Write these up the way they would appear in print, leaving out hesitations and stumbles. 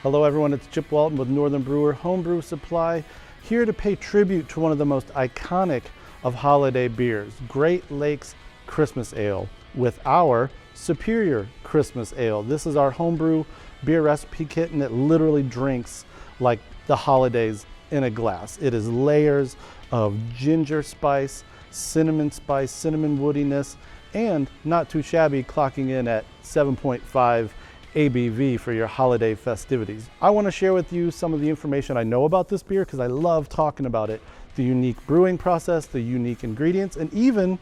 Hello everyone, it's Chip Walton with Northern Brewer Homebrew Supply, here to pay tribute to one of the most iconic of holiday beers, Great Lakes Christmas Ale, with our Superior Christmas Ale. This is our homebrew beer recipe kit, and it literally drinks like the holidays in a glass. It is layers of ginger spice, cinnamon woodiness, and not too shabby, clocking in at 7.5 ABV for your holiday festivities. I want to share with you some of the information I know about this beer because I love talking about it, the unique brewing process, the unique ingredients, and even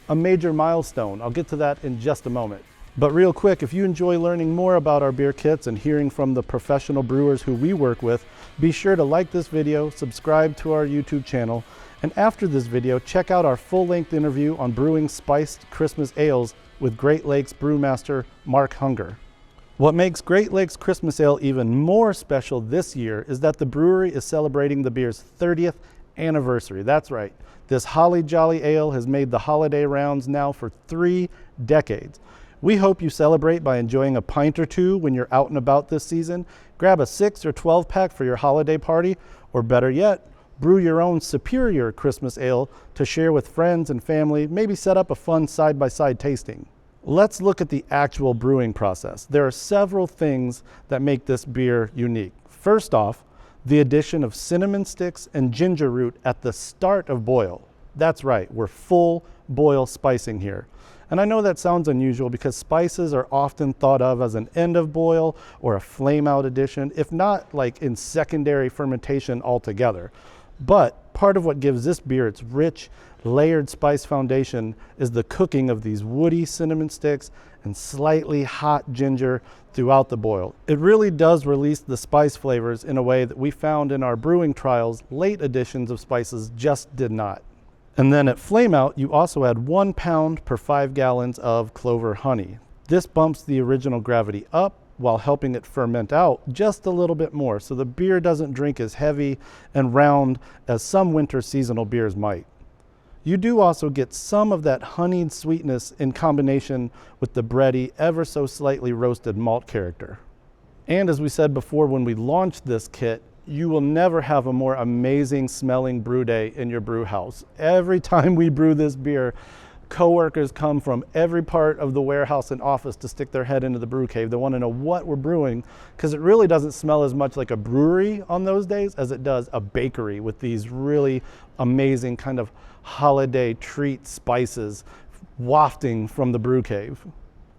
a major milestone. I'll get to that in just a moment. But real quick, if you enjoy learning more about our beer kits and hearing from the professional brewers who we work with, be sure to like this video, subscribe to our YouTube channel, and after this video, check out our full-length interview on brewing spiced Christmas ales with Great Lakes brewmaster Mark Hunger. What makes Great Lakes Christmas Ale even more special this year is that the brewery is celebrating the beer's 30th anniversary. That's right, this holly jolly ale has made the holiday rounds now for 3 decades. We hope you celebrate by enjoying a pint or two when you're out and about this season. Grab a 6 or 12 pack for your holiday party, or better yet, brew your own Superior Christmas Ale to share with friends and family, maybe set up a fun side-by-side tasting. Let's look at the actual brewing process. There are several things that make this beer unique. First off, the addition of cinnamon sticks and ginger root at the start of boil. That's right, we're full boil spicing here. And I know that sounds unusual because spices are often thought of as an end of boil or a flame out addition, if not like in secondary fermentation altogether. But part of what gives this beer its rich, layered spice foundation is the cooking of these woody cinnamon sticks and slightly hot ginger throughout the boil. It really does release the spice flavors in a way that we found in our brewing trials late additions of spices just did not. And then at flame out, you also add 1 pound per 5 gallons of clover honey. This bumps the original gravity up while helping it ferment out just a little bit more, so the beer doesn't drink as heavy and round as some winter seasonal beers might. You do also get some of that honeyed sweetness in combination with the bready, ever so slightly roasted malt character. And as we said before when we launched this kit, you will never have a more amazing smelling brew day in your brew house. Every time we brew this beer, coworkers come from every part of the warehouse and office to stick their head into the brew cave. They want to know what we're brewing because it really doesn't smell as much like a brewery on those days as it does a bakery with these really amazing kind of holiday treat spices wafting from the brew cave.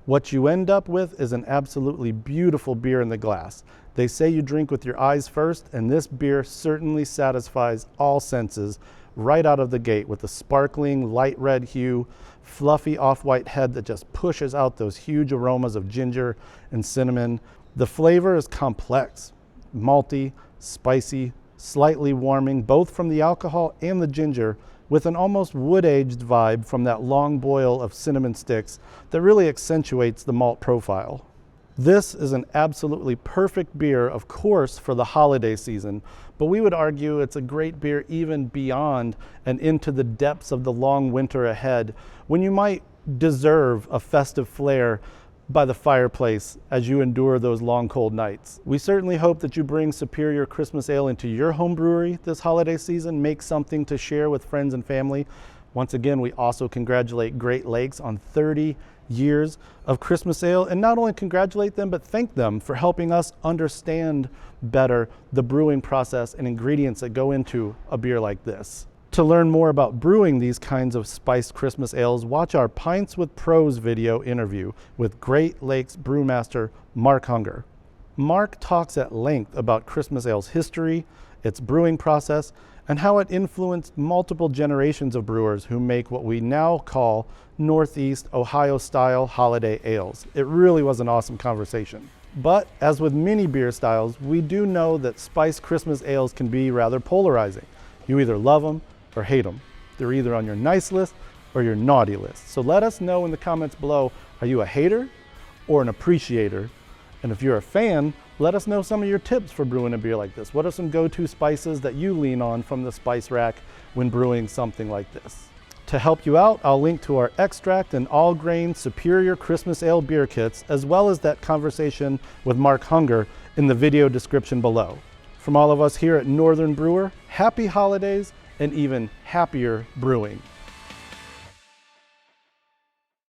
What you end up with is an absolutely beautiful beer in the glass. They say you drink with your eyes first, and this beer certainly satisfies all senses right out of the gate with a sparkling light red hue, fluffy off-white head that just pushes out those huge aromas of ginger and cinnamon. The flavor is complex, malty, spicy, slightly warming, both from the alcohol and the ginger, with an almost wood-aged vibe from that long boil of cinnamon sticks that really accentuates the malt profile. This is an absolutely perfect beer, of course, for the holiday season, but we would argue it's a great beer even beyond and into the depths of the long winter ahead, when you might deserve a festive flair by the fireplace as you endure those long cold nights. We certainly hope that you bring Superior Christmas Ale into your home brewery this holiday season, make something to share with friends and family. Once again, we also congratulate Great Lakes on 30 years of Christmas Ale, and not only congratulate them, but thank them for helping us understand better the brewing process and ingredients that go into a beer like this. To learn more about brewing these kinds of spiced Christmas ales, watch our Pints with Pros video interview with Great Lakes brewmaster Mark Hunger. Mark talks at length about Christmas ale's history, its brewing process, and how it influenced multiple generations of brewers who make what we now call Northeast Ohio-style holiday ales. It really was an awesome conversation. But as with many beer styles, we do know that spiced Christmas ales can be rather polarizing. You either love them or hate them. They're either on your nice list or your naughty list. So let us know in the comments below, are you a hater or an appreciator? And if you're a fan, let us know some of your tips for brewing a beer like this. What are some go-to spices that you lean on from the spice rack when brewing something like this? To help you out, I'll link to our extract and all grain superior Christmas ale beer kits, as well as that conversation with Mark Hunger in the video description below. From all of us here at Northern Brewer, happy holidays and even happier brewing.